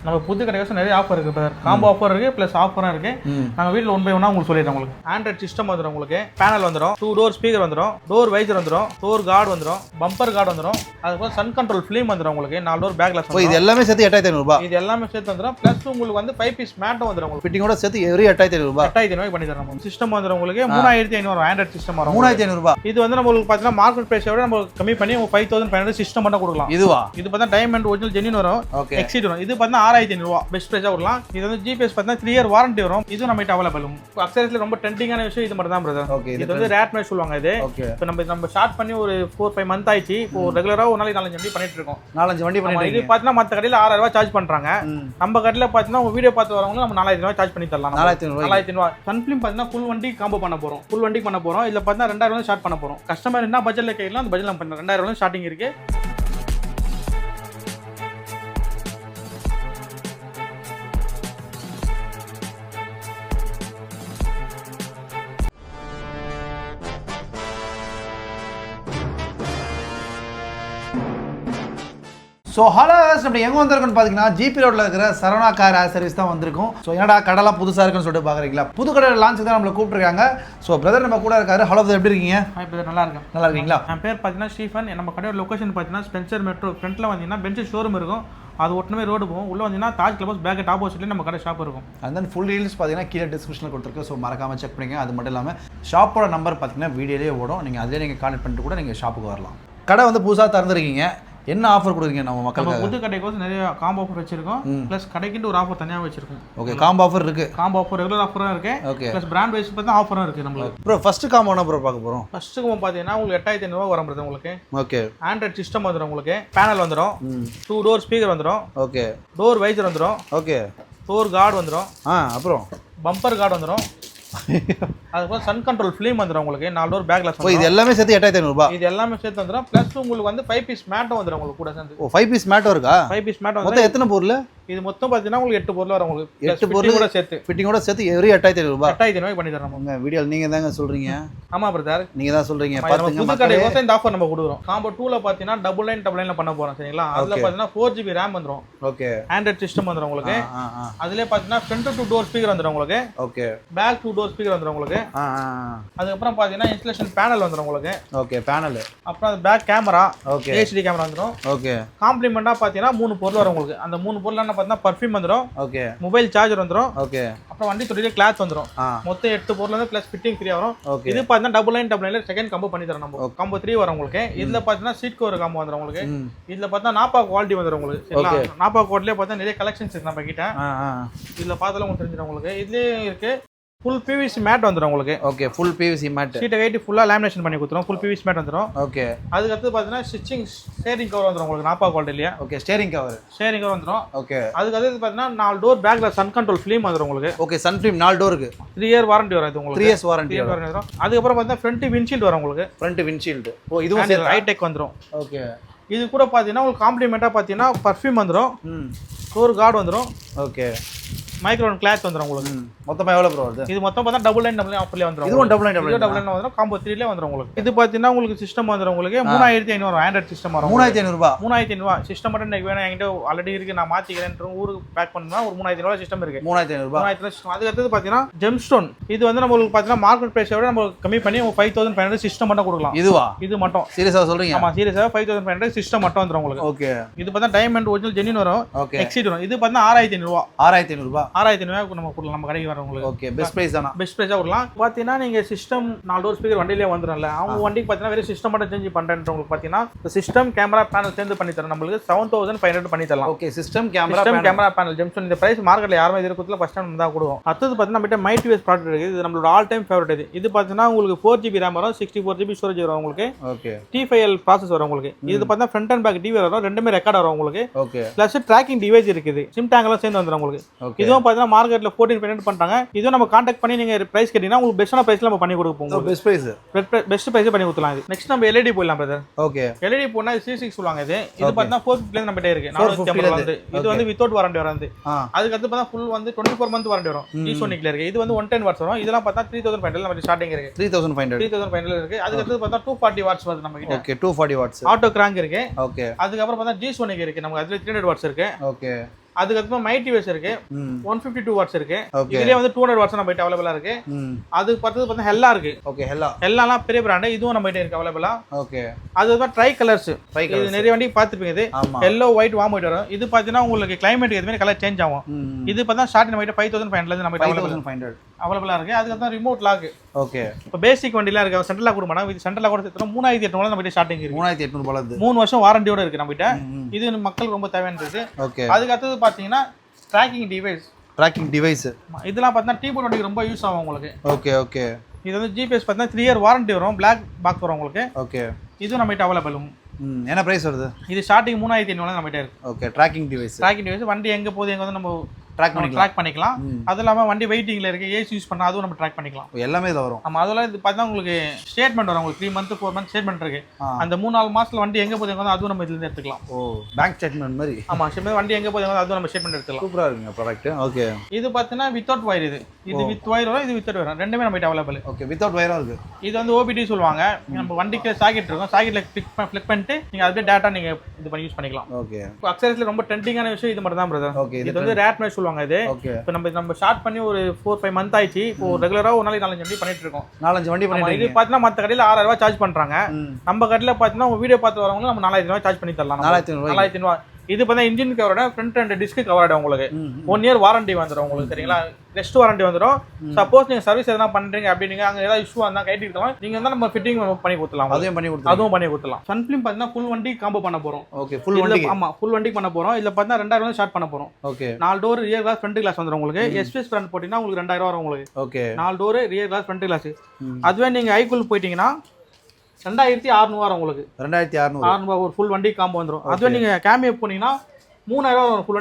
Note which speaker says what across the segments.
Speaker 1: நம்ம புது கடைக்கு நிறைய ஆஃபர் இருக்கு பிரதர். காம்போ ஆஃபர் இருக்கு பிளஸ் ஆஃபரும் இருக்கு. நாங்க வீட்ல 1 by 1 உங்களுக்கு சொல்லிடுறோம். உங்களுக்கு ஆண்ட்ராய்ட் சிஸ்டம் வந்துரும், உங்களுக்கு பேனல் வந்துரும், 2 டோர் ஸ்பீக்கர் வந்துரும், டோர் வைசர் வந்துரும், டோர் கார்டு வந்துரும், பம்பர் கார்டு வந்துரும், அதுக்கு சன் கண்ட்ரோல் ஃபிலிம் வந்துரும், உங்களுக்கு 4 டோர் பேக் கிளாஸ்.
Speaker 2: இது எல்லாமே சேர்த்து 8500 ரூபாய்.
Speaker 1: இது எல்லாமே சேர்த்து வந்துரும். பிளஸ் உங்களுக்கு வந்து 5 பீஸ் மேட்டும் வந்துரும். உங்களுக்கு
Speaker 2: ஃபிட்டிங்கோட சேர்த்து எவ்ரி 8500 ரூபாய்.
Speaker 1: 8500 ரூபாய் பண்ணி தரோம். சிஸ்டம் வந்துரும் உங்களுக்கு 3500 ஆண்ட்ராய்ட் சிஸ்டம் வரும்.
Speaker 2: 3500 ரூபாய்.
Speaker 1: இது வந்து நம்மளுக்கு பாத்தீங்கன்னா மார்க்கெட் பிரைஸ் விட நம்ம கம்மி பண்ணி 5500 சிஸ்டம் மட்டும் கொடுக்கலாம்.
Speaker 2: இதுவா?
Speaker 1: இது பார்த்தா டைமண்ட் ஒரிஜினல் ஜென்யூன் வரும், எக்ஸிட் வரும். இது பார்த்தா 6500 ரூபாய் பெஸ்ட் பிரைஸா கொடுக்கலாம். இது வந்து ஜிபிஎஸ் பார்த்தா 3 இயர் வாரண்டி வரும். இது நம்ம கிட்ட அவைலபிள். அக்சஸரிஸ்ல ரொம்ப ட்ரெண்டிங்கான விஷயம் இது மட்டும் தான் பிரதர். இது வந்து ரேட் மேட்ச் சொல்லுவாங்க. இது இப்போ நம்ம ஸ்டார்ட் பண்ணி ஒரு 4-5 மந்த் ஆயிடுச்சு. இப்போ ரெகுலரா ஒரு நாளைக்கு 4-5 வண்டி பண்ணிட்டு இருக்கோம்.
Speaker 2: 4-5 வண்டி பண்ணிட்டு.
Speaker 1: இது பார்த்தா மத்த கடையில 6000 ரூபாய் சார்ஜ் பண்றாங்க. நம்ம கடையில பார்த்தா உங்க வீடியோ பார்த்து வரவங்க நம்ம 4000 ரூபாய் சார்ஜ் பண்ணி தரலாம். 4000 ரூபாய். சன்ஃபிலிம் பார்த்தா ஃபுல் வண்டி காம்போ பண்ண போறோம். ஃபுல் வண்டி பண்ண போறோம். இதுல பார்த்தா 2000 ரூபாய் ஸ்டார்ட் பண்ண போறோம். கஸ்டமர் என்ன பட்ஜெட்ல கேட்கலாம் அந்த பட்ஜெட்ல நம்ம பண்ணலாம். 2000 ரூபாய் ஸ்டார்டிங் இருக்கு.
Speaker 2: ஸோ ஹலோ நம்ம எங்கே வந்திருக்கோன்னு பார்த்தீங்கன்னா ஜிபி ரோட்டில் இருக்கிற சரவணா கார் சர்வீஸ் தான் வந்திருக்கும். ஸோ என்னடா கடைலாம் புதுசாக இருக்குன்னு சொல்லிட்டு பார்க்குறீங்களா? புது கடை லான்ச்சுக்கு தான் நம்மளை கூப்பிட்டுருக்காங்க. ஸோ பிரதர் நம்ம கூட இருக்காரு. ஹலோ பிரதர், எப்படி இருக்கீங்க?
Speaker 1: ஹாய் பிரதர், நல்லா இருக்கேன்.
Speaker 2: நல்லா இருக்கீங்களா?
Speaker 1: என் பேர் பார்த்தீங்கன்னா ஸ்டீஃபன். நம்ம கடையோட லொக்கேஷன் பார்த்தீங்கன்னா ஸ்பென்சர் மெட்ரோ ஃப்ரண்ட்டில் வந்தீங்கன்னா பென்ச் ஷோரூம் இருக்கும். அது ஒட்டுமே ரோடு போகும். உள்ளே வந்தீங்கன்னா தாஜ் கிளப் பேக்கெட் ஆப்போசிட்லேயே நம்ம கடை ஷாப் இருக்கும்.
Speaker 2: அண்ட் தென் ஃபுல் டீல்ஸ் பார்த்தீங்கன்னா கீழே டிஸ்கிரிப்ஷனில் கொடுத்துருக்கு. ஸோ மறக்காமல் செக் பண்ணிங்க. அது மட்டும் இல்லாமல் ஷாப்போட நம்பர் பார்த்தீங்கன்னா வீடியோலேயே ஓடும். நீங்கள் அதிலே நீங்கள் கான்டெக்ட் பண்ணிட்டு கூட நீங்கள் ஷாப்புக்கு வரலாம். கடை வந்து புதுசாக திறந்துருக்கீங்க. என்ன ஆஃபர் கொடுக்குறீங்க நம்ம மக்களுக்கு?
Speaker 1: புது கடைக்கு நிறைய காம்போ ஆஃபர் வச்சிருக்கோம். ப்ளஸ் கடைக்கு ஒரு ஆஃபர் தனியாக வச்சிருக்கோம்.
Speaker 2: ஓகே, காம்போ ஆஃபர் இருக்கு.
Speaker 1: காம்போ ஆஃபர் ரெகுலர் ஆஃபரும் இருக்கு.
Speaker 2: ஓகே,
Speaker 1: ப்ளஸ் பிராண்ட் வைஸ் பார்த்தா ஆஃபரும் இருக்கு நம்மளுக்கு.
Speaker 2: ப்ரோ ஃபர்ஸ்ட் காம்போ என்ன ப்ரோ பார்க்க போறோம்?
Speaker 1: ஃபர்ஸ்ட் காம்போ பார்த்தீங்கன்னா உங்களுக்கு 8500 ரூபாய் வரும் பிரதர். உங்களுக்கு
Speaker 2: ஓகே
Speaker 1: ஆண்ட்ராய்ட் சிஸ்டம் வந்துரும், உங்களுக்கு பேனல் வந்துரும், 2 டோர் ஸ்பீக்கர் வந்துரும்,
Speaker 2: ஓகே
Speaker 1: டோர் வைசர் வந்துரும்,
Speaker 2: ஓகே
Speaker 1: டோர் கார்டு வந்துரும்,
Speaker 2: அப்புறம்
Speaker 1: பம்பர் கார்டு வந்துரும், அதுக்கப்புறம் சன் கண்ட்ரோல் ஃபிலிம் வந்துரும், உங்களுக்கு 4 டோர் பேக் கிளாஸ்.
Speaker 2: இது எல்லாமே சேர்த்து 8500 ரூபாய்.
Speaker 1: இது எல்லாமே சேர்த்து வந்துரும். ப்ளஸ் உங்களுக்கு வந்து 5 பீஸ் மேட்டும் வந்துரும் உங்களுக்கு கூட சேர்ந்து.
Speaker 2: 5 பீஸ் மேட்டும் இருக்கா?
Speaker 1: 5 பீஸ் மேட்
Speaker 2: மொத்தம் எத்தனை பொருள்?
Speaker 1: இது மொத்தம் பார்த்தீங்கன்னா உங்களுக்கு 8 பொருள் வரும். உங்களுக்கு
Speaker 2: 8 பொருள் கூட சேர்த்து ஃபிட்டிங்கோட சேர்த்து எவ்ரி 8500 ரூபாய்.
Speaker 1: 8500 ரூபாய் பண்ணி தரோம்.
Speaker 2: உங்க வீடியோ நீங்க தாங்க சொல்றீங்க.
Speaker 1: ஆமா பிரதர்,
Speaker 2: நீங்க தான் சொல்றீங்க. பாத்துங்க
Speaker 1: புது கடை வந்து இந்த ஆஃபர் நம்ம கொடுக்குறோம். காம்போ 2ல பாத்தீங்கன்னா 999ல பண்ண போறோம். சரிங்களா? அதுல பாத்தீங்கன்னா 4GB RAM வந்துரும்.
Speaker 2: ஓகே,
Speaker 1: ஆண்ட்ராய்ட் சிஸ்டம் வந்துரும் உங்களுக்கு. அதுல பாத்தீங்கன்னா ஃப்ரண்ட் டு டோர் ஸ்பீக்கர் வந்துரும் உங்களுக்கு.
Speaker 2: Okay,
Speaker 1: back to door speaker வந்துரும் உங்களுக்கு. அதுக்கு அப்புறம் பாத்தீங்கன்னா இன்ஸ்டலேஷன் பேனல் வந்துரும் உங்களுக்கு.
Speaker 2: Okay, panel.
Speaker 1: அப்புறம் back camera,
Speaker 2: okay, HD
Speaker 1: camera வந்துரும்.
Speaker 2: ஓகே,
Speaker 1: காம்ப்ளிமெண்டா பாத்தீங்கன்னா 3 பொருள் வரும் உங்களுக்கு. அந்த 3 பொருள் என்ன பாத்தீங்கன்னா பர்ஃபியூம் வந்துரும்,
Speaker 2: ஓகே,
Speaker 1: மொபைல் சார்ஜர் வந்துரும்,
Speaker 2: ஓகே,
Speaker 1: அப்புறம் வண்டி தொட்டிலே கிளாத் வந்துரும். மொத்தம் 8 பொருள் வந்து பிளஸ் ஃபிட்டிங் ஃப்ரீயா வரும். இது பாத்தீங்கன்னா 999ல செகண்ட் காம்போ பண்ணி தரோம் நம்ம. காம்போ 3 வரும் உங்களுக்கு. இதுல பாத்தீங்கன்னா சீட் கவர் காம்போ வந்துரும் உங்களுக்கு. இதுல பார்த்தா நாப்பா குவாலிட்டி வந்துரும் உங்களுக்கு. சரிங்களா? நாப்பா குவாலிட்டிலே பார்த்தா நிறைய கலெக்ஷன்ஸ் இருக்கு நம்ம கிட்ட. இதுல பார்த்தாலும் உங்களுக்கு தெரிஞ்சிடும் உங்களுக்கு. இதுலயே இருக்கு ஃபுல் பிவிசி மேட் வந்துரும் உங்களுக்கு.
Speaker 2: Okay, full PVC mat.
Speaker 1: சீட்டை கைட்டி ஃபுல்லா லேமினேஷன் பண்ணி கொடுத்துரும். ஃபுல் பிவிசி மேட் வந்துரும்.
Speaker 2: ஓகே,
Speaker 1: அதுக்கு அடுத்து பாத்தீங்கன்னா ஸ்டிச்சிங் ஸ்டேரிங் கவர் வந்துரும் உங்களுக்கு. நாப்பா குவாலிட்டில.
Speaker 2: ஓகே, ஸ்டேரிங் கவர்
Speaker 1: வந்துரும்.
Speaker 2: ஓகே,
Speaker 1: அதுக்கு அடுத்து பாத்தீங்கன்னா 4 டோர் பேக்ல சன் கண்ட்ரோல் ஃபிலிம் வந்துரும் உங்களுக்கு.
Speaker 2: ஓகே, சன் ஃபிலிம் 4 டோருக்கு
Speaker 1: 3 இயர் வாரண்டி வரும். இது உங்களுக்கு
Speaker 2: 3 இயர்ஸ் வாரண்டி வரும்.
Speaker 1: அதுக்கு அப்புறம் பாத்தீங்கன்னா ஃப்ரண்ட் விண்ட்ஷீல்ட் வரும் உங்களுக்கு.
Speaker 2: Front windshield. ஓ, இதுவும்
Speaker 1: ஹைடெக் வந்துரும்.
Speaker 2: ஓகே,
Speaker 1: இது கூட பாத்தீங்கன்னா உங்களுக்கு காம்ப்ளிமெண்டா பாத்தீங்கன்னா பர்ஃபியூம் வந்துரும், டோர் கார்டு வந்துரும்,
Speaker 2: ஓகே,
Speaker 1: மைக்ரோன் கிளாத் வந்துரும் உங்களுக்கு.
Speaker 2: மொத்தமா எவ்வளவு ப்ரோ வருது?
Speaker 1: இது மொத்தம் பார்த்தா 999 ஆஃபர்ல வந்துரும்.
Speaker 2: இதுவும் 999
Speaker 1: வந்துரும். காம்போ 3ல வந்துரும் உங்களுக்கு. இது பாத்தீங்கன்னா உங்களுக்கு சிஸ்டம் வந்துரும் உங்களுக்கு 3500 ஆண்ட்ராய்ட் சிஸ்டம் வரும்.
Speaker 2: 3500 ரூபாய்.
Speaker 1: 3500 ரூபாய் சிஸ்டம் மட்டும் எனக்கு வேணும், என்கிட்ட ஆல்ரெடி இருக்கு, நான் மாத்திக்கிறேன் ஊருக்கு பேக் பண்ணனும்னா ஒரு 3500 ரூபாய் சிஸ்டம் இருக்கு.
Speaker 2: 3500 ரூபாய்.
Speaker 1: 3500 சிஸ்டம். அதுக்கு அடுத்து பாத்தீங்கன்னா ஜெம்ஸ்டோன். இது வந்து நம்மளுக்கு பாத்தீங்கன்னா மார்க்கெட் பிரைஸ் விட நம்ம கம்மி பண்ணி 5500 சிஸ்டம் மட்டும் கொடுக்கலாம்.
Speaker 2: இதுவா?
Speaker 1: இது மட்டும்.
Speaker 2: சீரியஸா சொல்றீங்க?
Speaker 1: ஆமா, சீரியஸா 5500 சிஸ்டம் மட்டும் வந்துரும் உங்களுக்கு.
Speaker 2: ஓகே,
Speaker 1: இது பார்த்தா டைமண்ட் ஒரிஜினல் ஜென்யூன் வரும், எக்ஸிட் வரும். இது பார்த்தா 6500 ரூபாய்.
Speaker 2: 6500 ரூபாய்.
Speaker 1: 6500 ரூபாய் நம்ம கொடுக்கலாம் நம்ம கடைக்கு வரவங்களுக்கு.
Speaker 2: ஓகே, பெஸ்ட் பிரைஸ் தானா?
Speaker 1: பெஸ்ட் பிரைஸா கொடுக்கலாம். பாத்தீங்கன்னா நீங்க சிஸ்டம் 4 டோர் ஸ்பீக்கர் வண்டியிலே வந்துரும்ல, அவங்க வண்டிக்கு பாத்தீங்கன்னா வெறும் சிஸ்டம் மட்டும் சேஞ்ச் பண்றேன்றவங்களுக்கு பாத்தீங்கன்னா சிஸ்டம் கேமரா பேனல் சேர்ந்து பண்ணி தரோம். நம்மளுக்கு 7500 பண்ணி தரலாம்.
Speaker 2: Okay, system camera
Speaker 1: panel gem and. இந்த பிரைஸ் மார்க்கெட்ல யாருமே இது கொடுத்துல ஃபர்ஸ்ட் டைம் தான் கொடுவோம். அடுத்து பாத்தீங்கன்னா நம்ம மை டிவிஎஸ் ப்ராடக்ட் இருக்கு. இது நம்மளோட ஆல் டைம் ஃபேவரட். இது பாத்தீங்கன்னா உங்களுக்கு 4GB RAM வரும், 64GB ஸ்டோரேஜ் வரும் உங்களுக்கு.
Speaker 2: ஓகே,
Speaker 1: T5L ப்ராசஸ் வரும் உங்களுக்கு. இது பாத்தீங்கன்னா ஃப்ரண்ட் அண்ட் பேக் டிவி வரும், ரெண்டுமே ரெக்கார்ட் வரும் உங்களுக்கு.
Speaker 2: ஓகே,
Speaker 1: பிளஸ் ட்ராக்கிங் டிவைஸ் இருக்குது, சிம் டேங்க் எல்லாம் சேர்ந்து வந்துரும் உங்களுக்கு. இதுவும் பாத்தீங்கன்னா மார்க்கெட்ல 14 பண்றாங்க. இதுவும் நம்ம கான்டாக்ட் பண்ணி நீங்க பிரைஸ் கேட்டீங்கன்னா உங்களுக்கு பெஸ்டான பிரைஸ்ல நம்ம பண்ணி கொடுப்போம்.
Speaker 2: பெஸ்ட் பிரைஸ்,
Speaker 1: பெஸ்ட் பிரைஸ் பண்ணி கொடுக்கலாம். இது நெக்ஸ்ட் நம்ம LED போடலாம் பிரதர்.
Speaker 2: ஓகே,
Speaker 1: LED போனா C6 சொல்லுவாங்க. இது பாத்தீங்கன்னா 450 நம்ம கிட்ட இருக்கு. 450 வந்து இது வந்து வித்அவுட் வாரண்டி வராது. அதுக்கு அடுத்து பார்த்தா ஃபுல் வந்து 24 மந்த் வாரண்டி வரும். G-Sonicல இருக்கு. இது வந்து 110 வாட்ஸ் வரும். இதெல்லாம் பார்த்தா 3500 நம்ம ஸ்டார்டிங் இருக்கு. 3500 இருக்கு. அதுக்கு அடுத்து பார்த்தா 240 வாட்ஸ் வருது நம்ம கிட்ட.
Speaker 2: Okay, 240 watts.
Speaker 1: ஆட்டோ கிராங்க் இருக்கு.
Speaker 2: ஓகே,
Speaker 1: அதுக்கு அப்புறம் பார்த்தா G-Sonic இருக்கு. நமக்கு அதுல 300 வாட்ஸ் இருக்கு.
Speaker 2: ஓகே,
Speaker 1: அதுக்கப்புறம் மைட்டி வேஸ் இருக்கு 152 வாட்ஸ் இருக்கு இதுலயே வந்து 200 வாட்ஸ் நம்ம கிட்ட அவைலபிளா இருக்கு அது பார்த்தது பார்த்தா ஹெல்லா இருக்கு
Speaker 2: ஓகே
Speaker 1: ஹெல்லாலாம் பெரிய பிராண்ட் இதுவும் நம்ம கிட்ட இருக்கு அவைலபிளா
Speaker 2: ஓகே
Speaker 1: அதுதான் ட்ரை கலர்ஸ் இது நிறைய வண்டி பார்த்துருப்பீங்க இது எல்லோ ஒயிட் வார்ம் ஒயிட் வரும் இது பார்த்தீங்கன்னா உங்களுக்கு கிளைமேட் எதுவுமே கலர் சேஞ்ச் ஆகும் இது பார்த்தா ஸ்டார்ட் நம்ம கிட்ட 5500 இருந்து நம்ம கிட்ட
Speaker 2: 5500
Speaker 1: அவைலபிளா இருக்கு அதுக்கப்புறம் ரிமோட் லாக்
Speaker 2: ஓகே
Speaker 1: இப்போ பேசிக் வண்டிலாம் இருக்கு சென்ட்ரல் லாக் கூட மாட்டாங்க இது சென்ட்ரல் லாக் கூட சேர்த்தோம் 3800 நம்ம கிட்ட ஸ்டார்டிங் இருக்கு
Speaker 2: 3800 போல இருக்கு
Speaker 1: 3 வருஷம் வாரண்டியோட இருக்கு நம்ம கிட்ட இது மக்களுக்கு ரொம்ப தேவையானது
Speaker 2: ஓகே
Speaker 1: அதுக்கு அடுத்தது பாத்தீங்கன்னா ட்ராக்கிங் டிவைஸ் இதெல்லாம் பார்த்தீங்கன்னா டீபோர்ட் வண்டிக்கு ரொம்ப யூஸ் ஆகும் உங்களுக்கு
Speaker 2: ஓகே
Speaker 1: இது வந்து ஜிபிஎஸ் பார்த்தீங்கன்னா 3 இயர் வாரண்டி வரும் பிளாக் பாக்ஸ் வரும் உங்களுக்கு
Speaker 2: ஓகே
Speaker 1: இது நம்ம கிட்ட அவைலபிள்
Speaker 2: என்ன பிரைஸ் வருது
Speaker 1: இது ஸ்டார்டிங் 3500 நம்ம கிட்ட இருக்கு
Speaker 2: ஓகே ட்ராக்கிங் டிவைஸ்
Speaker 1: வண்டி எங்க போகுது எங்க வந்து நம்ம
Speaker 2: ட்ராக்
Speaker 1: பண்ணிக்கலாம் அது இல்லாம வண்டி வெயிட்டிங்ல இருக்கு ஏசி யூஸ் பண்ணா அதுவும் நம்ம ட்ராக் பண்ணிக்கலாம்
Speaker 2: எல்லாமே இதுல வரும்
Speaker 1: ஆமா அதெல்லாம் இது பார்த்தா உங்களுக்கு ஸ்டேட்மெண்ட் வரும் உங்களுக்கு 3 மந்த் 4 மந்த் ஸ்டேட்மெண்ட் இருக்கு அந்த 3-4 மாசத்துல வண்டி எங்க போகுது எங்க வந்து அதுவும் நம்ம இதுல இருந்து எடுத்துக்கலாம்
Speaker 2: பேங்க் ஸ்டேட்மெண்ட் மாதிரி
Speaker 1: ஆமா வண்டி எங்க போகுது அதுவும் நம்ம ஸ்டேட்மெண்ட் எடுத்துக்கலாம்
Speaker 2: சூப்பரா இருக்குங்க ப்ராடக்ட் ஓகே
Speaker 1: இது பார்த்தீங்கன்னா வித்அவுட் வயர் இது வித் வயர் வரும் இது வித்அவுட் வரும் ரெண்டுமே நம்ம கிட்ட அவைலபிள்
Speaker 2: ஓகே வித்அவுட் வயரும் இருக்கு
Speaker 1: இது வந்து ஓபிடி சொல்லுவாங்க நம்ம வண்டிக்கு சாக்கெட் இருக்கும் சாக்கெட்ல கிளிக் பண்ணிட்டு நீங்க அப்படியே டேட்டா நீங்க இது பண்ணி யூஸ் பண்ணிக்கலாம்
Speaker 2: ஓகே
Speaker 1: அக்சரிஸ்ல ரொம்ப ட்ரெண்டிங்கான விஷயம் இது மட்டும் தான் பிரதர்
Speaker 2: ஓகே
Speaker 1: இது வந்து ரேட் மேட்ச் சொல்லுவாங்க இது
Speaker 2: ஓகே
Speaker 1: இப்போ நம்ம ஸ்டார்ட் பண்ணி ஒரு 4-5 மந்த் ஆயிடுச்சு இப்போ ரெகுலரா ஒரு நாளைக்கு 4-5 வண்டி பண்ணிட்டு இருக்கோம்
Speaker 2: 4-5 வண்டி பண்ணிட்டு
Speaker 1: இது பார்த்தீங்கன்னா மற்ற கடையில் 6000 ரூபாய் சார்ஜ் பண்றாங்க நம்ம கடையில் பார்த்தீங்கன்னா உங்க வீடியோ பார்த்து வரவங்க நம்ம 4000 ரூபாய் சார்ஜ் பண்ணி தரலாம் 4000 ரூபாய் இது பார்த்தா இன்ஜின் கவரோட ஃப்ரண்ட் அண்ட் டிஸ்க் கவர் உங்களுக்கு 1 இயர் வாரண்டி வந்துடும் உங்களுக்கு சரிங்களா ரெஸ்ட் வாரண்டி வந்துடும் சப்போஸ் நீங்க சர்வீஸ் எதனா பண்றீங்க அப்படி நீங்க அங்க ஏதாவது இஷ்யூ வந்தா கைட்டு இருக்கலாம் நீங்க வந்து நம்ம ஃபிட்டிங் பண்ணி கொடுத்துலாம் அதுவும் பண்ணி கொடுத்துலாம் சன்ஃபிலிம் பார்த்தீங்கன்னா ஃபுல் வண்டி காம்போ பண்ண போறோம்
Speaker 2: ஓகே ஃபுல் வண்டி
Speaker 1: ஆமா ஃபுல் வண்டி பண்ண போறோம் இதுல பார்த்தா 2000 வந்து ஸ்டார்ட் பண்ண போறோம்
Speaker 2: okay
Speaker 1: 4 door rear glass front glass வந்துடும் உங்களுக்கு எஸ்பிஎஸ் பிராண்ட் போட்டீங்கன்னா உங்களுக்கு 2000 வரும் உங்களுக்கு
Speaker 2: okay
Speaker 1: 4 door rear glass front glass அதுவே நீங்க ஐக்குள் போயிட்டீங்கன்னா 2600 வரும் உங்களுக்கு 2600 ஒரு ஃபுல் வண்டி காம்போ வந்துடும் அதுவே நீங்க கேமியோ போனீங்கன்னா 3000 வரும் ஃபுல்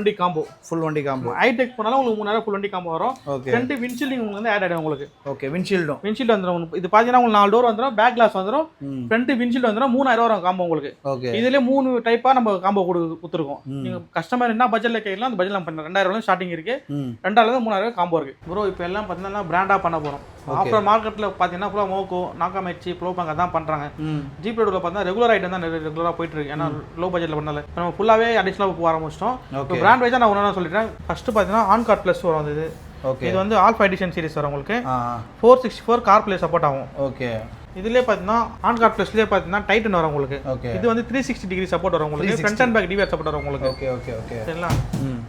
Speaker 1: வண்டி காம்போ ஹைடெக் போனாலும் உங்களுக்கு 3000 ஃபுல் வண்டி காம்போ வரும் ரெண்டு விண்ட்ஷீல்டிங் உங்களுக்கு வந்து ஆட் ஆயிடும் உங்களுக்கு
Speaker 2: ஓகே விண்ட்ஷீல்ட் வந்துரும்
Speaker 1: இது பாத்தீங்கன்னா உங்களுக்கு 4 டோர் வந்துரும் பேக் கிளாஸ் வந்துரும் ஃப்ரண்ட் விண்ட்ஷீல்ட் வந்துரும் 3000 வரும் காம்போ உங்களுக்கு
Speaker 2: ஓகே
Speaker 1: இதுல 3 டைப்பா நம்ம காம்போ கொடுத்துருக்கோம் நீங்க கஸ்டமர் என்ன பட்ஜெட்ல கேட்கலாம் அந்த பட்ஜெட்ல பண்ணலாம் 2000 ஸ்டார்டிங் இருக்கு 2000 இருந்து 3000 காம்போ இருக்கு ப்ரோ இப்போ எல்லாம் பாத்தீங்கன்னா பிராண்டா பண்ண போறோம் ஆஃப்டர் மார்க்கெட்ல பாத்தீங்கன்னா ஃபுல்லா மோகோ நாகாமெச்சி ப்ளோபாங்க தான் பண்றாங்க ஜீப் ரோட்ல பார்த்தா ரெகுலர் ஐட்டம் தான் ரெகுலரா போயிட்டு இருக்கு ஏன்னா லோ பட்ஜெட்ல பண்ணல நம்ம ஃபுல்லாவே அடிஷனலா போக ஆரம்பிச்சிட்டோம் இப்போ பிராண்ட் வைஸா நான் ஒண்ணா சொல்லிட்டேன் ஃபர்ஸ்ட் பாத்தீங்கன்னா ஆன்கார்ட் பிளஸ் வரும் இது இது வந்து ஆல்ஃபா எடிஷன் சீரிஸ் வரும் உங்களுக்கு 464 கார் பிளே சப்போர்ட் ஆகும்
Speaker 2: ஓகே
Speaker 1: இதுலயே பாத்தீங்கன்னா ஆன்கார்ட் பிளஸ்லயே பாத்தீங்கன்னா டைட்டன் வரும் உங்களுக்கு இது வந்து 360 டிகிரி சப்போர்ட் வரும் உங்களுக்கு front and back DVR support வரும் உங்களுக்கு
Speaker 2: ஓகே
Speaker 1: சரிங்களா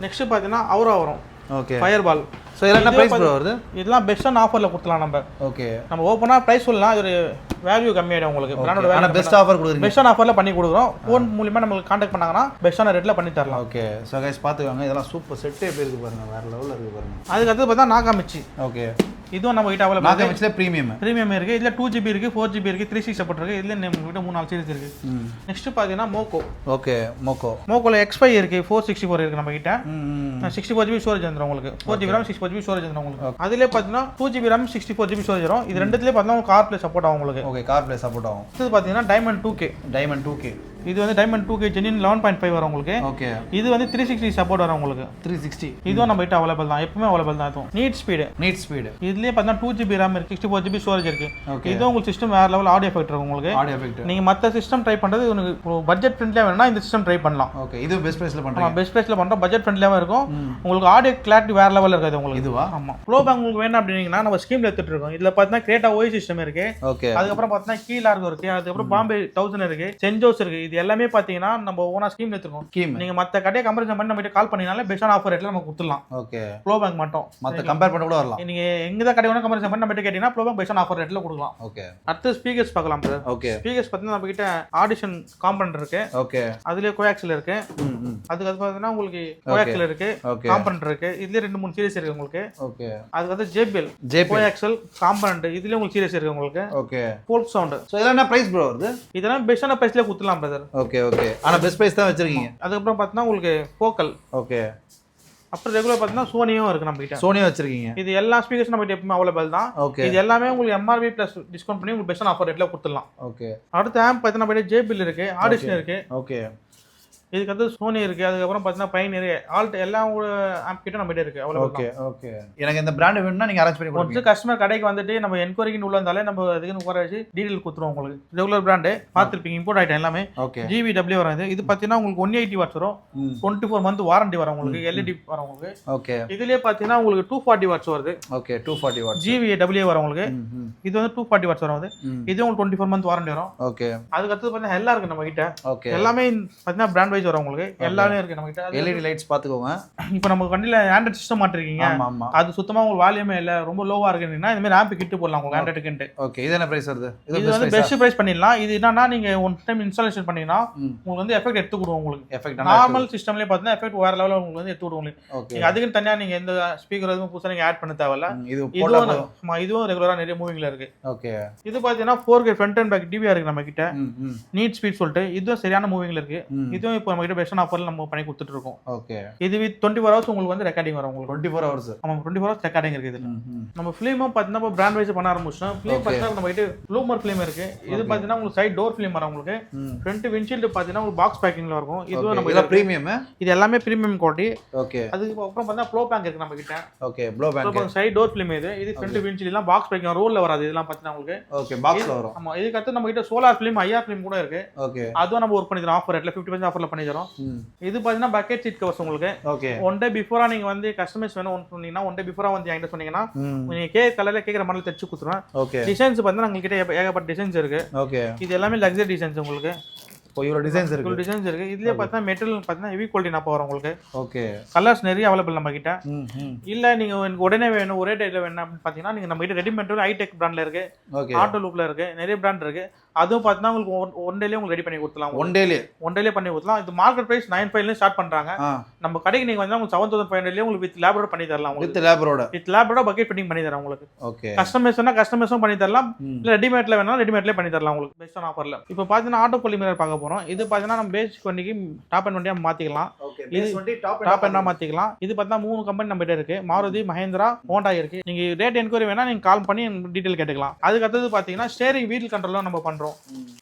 Speaker 1: நெக்ஸ்ட் பாத்தீங்கன்னா அவுரா வரும்
Speaker 2: ஓகே
Speaker 1: ஃபயர்பால்
Speaker 2: சோ இதெல்லாம் என்ன பிரைஸ் ப்ரோ வருது
Speaker 1: இதெல்லாம் பெஸ்ட் ஆஃபர்ல கொடுத்தலாம்
Speaker 2: ஓகே
Speaker 1: நம்ம ஓபனா பிரைஸ் சொல்லலாம் இது வேல்யூ கம்மியாயிடும் உங்களுக்கு பிராண்டோட
Speaker 2: ஆனா பெஸ்ட் ஆஃபர் கொடுக்குறீங்க
Speaker 1: பெஸ்ட் ஆஃபர்ல பண்ணி கொடுக்குறோம் ஃபோன் மூலமா நமக்கு கான்டாக்ட் பண்ணாங்கன்னா பெஸ்டான ரேட்ல பண்ணி தரலாம்
Speaker 2: ஓகே சோ गाइस பாத்துக்கோங்க இதெல்லாம் சூப்பர் செட்டே இருக்கு பாருங்க வேற லெவல்ல இருக்கு பாருங்க
Speaker 1: அதுக்கு அடுத்து பார்த்தா நாகாமிச்சி
Speaker 2: ஓகே
Speaker 1: இதுவும் நம்ம கிட்ட அவைலபிள்
Speaker 2: நாகாமிச்சில பிரீமியம் இருக்கு
Speaker 1: இதுல 2GB இருக்கு 4GB இருக்கு 360 சப்போர்ட் இருக்கு இதுல நம்ம கிட்ட 3-4 சீரிஸ் இருக்கு நெக்ஸ்ட் பாத்தீங்கன்னா மோகோ
Speaker 2: ஓகே
Speaker 1: மோகோல X5 இருக்கு 464 இருக்கு நம்ம கிட்ட 64GB ஸ்டோரேஜ் வந்துரும் உங்களுக்கு 4GB RAM 64GB ஸ்டோரேஜ் வந்துரும் உங்களுக்கு அதுலயே பாத்தீங்கன்னா 2GB RAM 64GB ஸ்டோரேஜ் வரும் இது ரெண்டுலயே பாத்தீங்கன்னா கார் பிளே சப்போர்ட் ஆகும் உங்களுக்கு
Speaker 2: ஓகே கார் பிளே சப்போர்ட் ஆகும்
Speaker 1: இது பாத்தீங்கன்னா டைமண்ட் 2K இது வந்து டைமண்ட் 2K ஜெனின் 11.5 வரும் உங்களுக்கு
Speaker 2: ஓகே
Speaker 1: இது வந்து 360 சப்போர்ட் வரும் உங்களுக்கு
Speaker 2: 360
Speaker 1: இதுவும் நம்ம கிட்ட அவைலபிள் தான் எப்பவுமே அவைலபிள் தான் இதுவும் நீட் ஸ்பீடு இதுலயே பார்த்தா 2GB RAM இருக்கு 64GB ஸ்டோரேஜ் இருக்கு இதுவும் உங்களுக்கு சிஸ்டம் வேற லெவல் ஆடியோ எஃபெக்ட் இருக்கும் உங்களுக்கு நீங்க மத்த சிஸ்டம் ட்ரை பண்றது உங்களுக்கு பட்ஜெட் ஃப்ரெண்ட்லியா வேணும்னா இந்த சிஸ்டம் ட்ரை பண்ணலாம்
Speaker 2: ஓகே இது பெஸ்ட் பிரைஸ்ல பண்றோம்
Speaker 1: பெஸ்ட் பிரைஸ்ல பண்றோம் பட்ஜெட் ஃப்ரெண்ட்லியாவும் இருக்கும் உங்களுக்கு ஆடியோ கிளாரிட்டி வேற லெவல்ல இருக்காது உங்களுக்கு
Speaker 2: இதுவா
Speaker 1: ஆமா ஃப்ளோ பேங்க் உங்களுக்கு வேணும் அப்படினீங்கன்னா நம்ம ஸ்கீம்ல எடுத்துட்டு இருக்கோம் இதுல பார்த்தா கிரேட்டா OI சிஸ்டம் இருக்கு
Speaker 2: ஓகே
Speaker 1: அதுக்கு அப்புறம் பார்த்தா கீலார்கோ இருக்கு அதுக்கு அப்புறம் பாம்பே 1000 இருக்கு சென்ஜோஸ் இருக்கு இது எல்லாமே பாத்தீங்கன்னா நம்ம ஓனா ஸ்கீம் எடுத்துறோம் நீங்க மத்த கடையை கம்பேரிசன் பண்ணி நம்ம கிட்ட கால் பண்ணீங்கனாலே பெஸ்டான ஆஃபர் ரேட்ல நம்ம கொடுத்துடலாம்
Speaker 2: ஓகே
Speaker 1: ஃப்ளோ பேங்க் மட்டும்
Speaker 2: மத்த கம்பேர் பண்ண கூட வரலாம்
Speaker 1: நீங்க எங்க கடை வேணா கம்பேரிசன் பண்ணி நம்ம கிட்ட கேட்டீங்கன்னா ஃப்ளோ பேங்க் பெஸ்டான ஆஃபர் ரேட்ல கொடுக்கலாம்
Speaker 2: ஓகே
Speaker 1: அடுத்து ஸ்பீக்கர்ஸ் பார்க்கலாம் பிரதர்
Speaker 2: ஓகே
Speaker 1: ஸ்பீக்கர்ஸ் பார்த்தீங்கன்னா நம்ம கிட்ட ஆடிஷன் காம்பனன்ட் இருக்கு
Speaker 2: ஓகே
Speaker 1: அதுலயே கோஆக்சில் இருக்கு அதுக்கு அது பார்த்தீங்கன்னா உங்களுக்கு கோஆக்சில் இருக்கு காம்பனன்ட் இருக்கு இதுல 2-3 சீரிஸ் இருக்கு உங்களுக்கு
Speaker 2: ஓகே
Speaker 1: அதுக்கு வந்து JBL கோஆக்சில் காம்பனன்ட் இதுல உங்களுக்கு சீரிஸ் இருக்கு உங்களுக்கு
Speaker 2: ஓகே
Speaker 1: ஃபோல்க் சவுண்ட்
Speaker 2: சோ இதெல்லாம் என்ன பிரைஸ் ப்ரோ வருது
Speaker 1: இதெல்லாம் பெஸ்டான பிரைஸ்ல கொடுத்துலாம் பிரதர்
Speaker 2: ஓகே ஆனா பெஸ்ட் பிரைஸ் தான் வச்சிருக்கீங்க
Speaker 1: அதுக்கு அப்புறம் பார்த்தீங்கன்னா உங்களுக்கு ஃபோக்கல்
Speaker 2: ஓகே
Speaker 1: அப்புறம் ரெகுலர் பார்த்தீங்கன்னா சோனியும் இருக்கு நம்ம கிட்ட
Speaker 2: சோனியும் வச்சிருக்கீங்க
Speaker 1: இது எல்லா ஸ்பீக்கர்ஸ் நம்ம கிட்ட எப்பவுமே அவைலபிள் தான்
Speaker 2: ஓகே
Speaker 1: இது எல்லாமே உங்களுக்கு MRP பிளஸ் டிஸ்கவுண்ட் பண்ணி உங்களுக்கு பெஸ்டான ஆஃபர் ரேட்ல கொடுத்துடலாம்
Speaker 2: ஓகே
Speaker 1: அடுத்து ஆம்ப் பார்த்தீங்கன்னா நம்ம கிட்ட JBL இருக்கு ஆடிஷன் இருக்கு
Speaker 2: ஓகே
Speaker 1: இதுக்கு வந்து சோனி இருக்கு, அதுக்கப்புறம் பார்த்தீங்கன்னா பைனியர் ஆல்ட் எல்லா ஆம்ப் கிட்ட நம்ம கிட்ட இருக்கு.
Speaker 2: Okay okay. எனக்கு இந்த பிராண்ட் வேணும்னா நீங்க அரேஞ்ச் பண்ணி கொடுங்க.
Speaker 1: கஸ்டமர் கடைக்கு வந்துட்டு நம்ம என்கொயரிக்கு உள்ள வந்தாலே நம்ம அதுக்கு உட்கார வச்சு டீடைல் கொடுத்துருவோம். உங்களுக்கு ரெகுலர் பிராண்டு பார்த்துருப்பீங்க, இம்போர்ட் ஐட்டம் எல்லாமே.
Speaker 2: ஓகே.
Speaker 1: GVW வரும். இது பார்த்தீங்கன்னா உங்களுக்கு 180 வாட்ஸ் வரும், 24 மந்த் வாரண்டி வரும் உங்களுக்கு, LED வரும் உங்களுக்கு.
Speaker 2: ஓகே.
Speaker 1: இதுலயே பார்த்தீங்கன்னா உங்களுக்கு 240 வாட்ஸ் வருது.
Speaker 2: Okay 240 watts.
Speaker 1: GVW வரும் உங்களுக்கு. இது வந்து 240 வாட்ஸ் வரும். இது உங்களுக்கு 24 மந்த் வாரண்டி வரும்.
Speaker 2: ஓகே.
Speaker 1: அதுக்கு அடுத்து பார்த்தீங்கன்னா எல்லாம் இருக்கு நம்ம கிட்ட.
Speaker 2: ஓகே.
Speaker 1: எல்லாமே பார்த்தீங்கன்னா பிராண்ட் வைஸ் வரும் உங்களுக்கு, எல்லாமே இருக்கு நம்ம கிட்ட.
Speaker 2: LED லைட்ஸ் பாத்துக்கோங்க.
Speaker 1: இப்போ நம்ம வண்டியில ஆண்ட்ராய்ட் சிஸ்டம் மாட்டிருக்கீங்க, அது சுத்தமா உங்களுக்கு வால்யூமே இல்ல, ரொம்ப லோவா இருக்குன்னா இந்த மாதிரி ஆம்ப் கிட்ட போடலாம் உங்களுக்கு ஆண்ட்ராய்ட் கிட்ட.
Speaker 2: ஓகே. இது என்ன பிரைஸ் வருது?
Speaker 1: இது வந்து பெஸ்ட் பிரைஸ் பண்ணிடலாம். இது என்னன்னா நீங்க ஒன் டைம் இன்ஸ்டாலேஷன் பண்ணீங்கன்னா உங்களுக்கு வந்து எஃபெக்ட் எடுத்து கொடுக்கும். உங்களுக்கு
Speaker 2: எஃபெக்ட்
Speaker 1: நார்மல் சிஸ்டம்லயே பார்த்தீங்கன்னா எஃபெக்ட் வேற லெவல்ல உங்களுக்கு வந்து எடுத்து கொடுக்கும்.
Speaker 2: ஓகே.
Speaker 1: நீங்க அதுக்கு தனியா நீங்க எந்த ஸ்பீக்கர் எதுவும் புதுசா நீங்க ஆட் பண்ண தேவையில்ல. இதுவும் ரெகுலரா நிறைய மூவிங்ல இருக்கு.
Speaker 2: ஓகே. இது
Speaker 1: பாத்தீங்கன்னா 4K front and back DVR இருக்கு நம்ம கிட்ட. நீட் ஸ்பீட் சொல்லிட்டு இதுவும் சரியான மூவிங்ல இருக்கு. இதுவும் இப்போ நம்ம கிட்ட பெஸ்ட் ஆஃபர்ல நம்ம பண்ணி கொடுத்துட்டு இருக்கோம்.
Speaker 2: ஓகே.
Speaker 1: இது வித் 24 ஹவர்ஸ் உங்களுக்கு வந்து ரெக்கார்டிங் வரும். உங்களுக்கு
Speaker 2: 24 ஹவர்ஸ்.
Speaker 1: ஆமா 24 ஹவர்ஸ் ரெக்கார்டிங் இருக்கு இதுல. நம்ம ஃபிலிமும் பாத்தீங்கன்னா பிராண்ட் வைஸ் பண்ண ஆரம்பிச்சோம். ஃபிலிம் பாத்தீங்கன்னா நம்ம கிட்ட ப்ளூமர் ஃபிலிம் இருக்கு. இது பாத்தீங்கன்னா உங்களுக்கு சைடு டோர் ஃபிலிம் வரும் உங்களுக்கு. ஃப்ரண்ட் விண்ட்ஷீல்ட் பாத்தீங்கன்னா உங்களுக்கு பாக்ஸ் பேக்கிங்ல இருக்கும். இதுவும் நம்ம
Speaker 2: இது பிரீமியம்.
Speaker 1: இது எல்லாமே பிரீமியம் குவாலிட்டி.
Speaker 2: ஓகே.
Speaker 1: அதுக்கு அப்புறம் பாத்தீங்கன்னா ப்ளோ பேங்க் இருக்கு நம்ம கிட்ட.
Speaker 2: Okay. Blow bank
Speaker 1: side door film இது ஃப்ரண்ட் விண்ட்ஷீல்ட் எல்லாம் பாக்ஸ் பேக்கிங் ரோல்ல வராது. இதெல்லாம் பாத்தீங்கன்னா உங்களுக்கு
Speaker 2: ஓகே பாக்ஸ்ல வரும்.
Speaker 1: ஆமா. இதுக்கு அடுத்து நம்ம கிட்ட சோலார் ஃபிலிம் IR ஃபிலிம் கூட இருக்கு.
Speaker 2: ஓகே.
Speaker 1: அதுவும் நம்ம ஒர்க் பண்ணி தரோம். ஆஃபர் ரேட்ல 50% ஆஃபர்ல பண்ணி தரோம். இது பாத்தீங்கன்னா பக்கெட் சீட் கவர்ஸ் உங்களுக்கு.
Speaker 2: ஓகே.
Speaker 1: ஒன் டே பிஃபோரா நீங்க வந்து கஸ்டமைஸ் வேணும் சொன்னீங்கன்னா ஒன் டே பிஃபோரா வந்து என்கிட்ட சொன்னீங்கன்னா நீங்க கலர்ல கேக்குற மாடல் தச்சு கொடுத்துருவேன்.
Speaker 2: ஓகே.
Speaker 1: டிசைன்ஸ் பாத்தீங்கன்னா உங்க கிட்ட ஏகப்பட்ட டிசைன்ஸ் இருக்கு.
Speaker 2: ஓகே.
Speaker 1: இது எல்லாமே லக்ஸரி டிசைன்ஸ் உங்களுக்கு.
Speaker 2: இவ்வளவு டிசைன்ஸ் இருக்கு.
Speaker 1: டிசைன்ஸ் இருக்கு. இதுலயே பார்த்தா மெட்டீரியல் பார்த்தா ஹெவி குவாலிட்டி நான் வரும் உங்களுக்கு.
Speaker 2: ஓகே.
Speaker 1: கலர்ஸ் நிறைய அவைலபிள் நம்ம கிட்ட. இல்ல நீங்க எனக்கு உடனே வேணும் ஒரே டேட்ல வேணும் அப்படின்னு பாத்தீங்கன்னா நீங்க நம்ம கிட்ட ரெடிமேட் ஹைடெக் பிராண்ட்ல இருக்கு.
Speaker 2: ஓகே.
Speaker 1: ஆட்டோ லூப்ல இருக்கு. நிறைய பிராண்ட் இருக்கு. அதுவும் பார்த்தீங்கன்னா உங்களுக்கு ஒன் டேலயே உங்களுக்கு ரெடி பண்ணி கொடுத்துலாம். ஒன் டேலயே பண்ணி கொடுத்துலாம். இது மார்க்கெட் பிரைஸ் 9,500 ஸ்டார்ட் பண்றாங்க. நம்ம கடைக்கு நீங்க வந்தா உங்களுக்கு 7,500 உங்களுக்கு வித் லேபரோட பண்ணி தரலாம். வித் லேபரோட பக்கெட் ஃபிட்டிங் பண்ணி தரேன் உங்களுக்கு.
Speaker 2: ஓகே.
Speaker 1: கஸ்டமைஸும் பண்ணி தரலாம். இல்ல ரெடிமேட்ல வேணா ரெடிமேட்லயே பண்ணி தரலாம் உங்களுக்கு பெஸ்ட் ஆஃபர்ல. இப்போ பாத்தீங்கன்னா ஆட்டோ பாலிமர் பார்க்க போறோம். இது பாத்தீங்கன்னா நம்ம பேசிக் வண்டிக்கு டாப் அண்ட் வண்டியா மாத்திக்கலாம். இது டாப் அண்ட் மாத்திக்கலாம். இது பாத்தீங்கன்னா 3 கம்பெனி நம்ம கிட்ட இருக்கு. மாருதி, மஹேந்திரா, ஹோண்டா இருக்கு. நீங்க ரேட் என்கொயரி வேணா நீங்க கால் பண்ணி டீடைல் கேட்டுக்கலாம். அதுக்கு அடுத்து பாத்தீங்கன்னா ஸ்டீரிங் வீல் கண்ட்ரோலும் நம்ம பண்றோம்.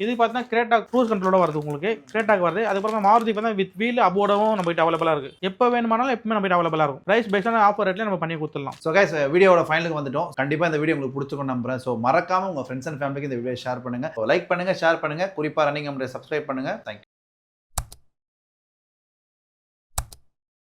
Speaker 1: இது பாத்தீங்கன்னா கிரேட்டா க்ரூஸ் கண்ட்ரோலோட வருது உங்களுக்கு. கிரேட்டாக்கு வருது. அதுக்கப்புறம் மாருதி பாத்தீங்கன்னா வித் வீல் அபோர்டவும் நம்ம கிட்ட அவைலபிளா இருக்கு. எப்ப வேணுமானாலும் எப்பவுமே நம்ம கிட்ட அவைலபிளா இருக்கும். பிரைஸ் பெஸ்டான ஆஃபர் ரேட்ல நம்ம பண்ணி கொடுத்துடலாம்.
Speaker 2: சோ गाइस வீடியோவோட ஃபைனலுக்கு வந்துட்டோம். கண்டிப்பா இந்த வீடியோ உங்களுக்கு பிடிச்சிருக்கும் நம்புறேன். சோ மறக்காம உங்க ஃப்ரெண்ட்ஸ் அண்ட் ஃபேமிலிக்கு இந்த வீடியோ ஷேர் பண்ணுங்க. லைக் பண்ணுங்க, ஷேர் பண்ணுங்க. குறிப்பா ரன்னிங் கம்பெனி சப்ஸ்கிரைப் பண்ணுங்க. Thank you.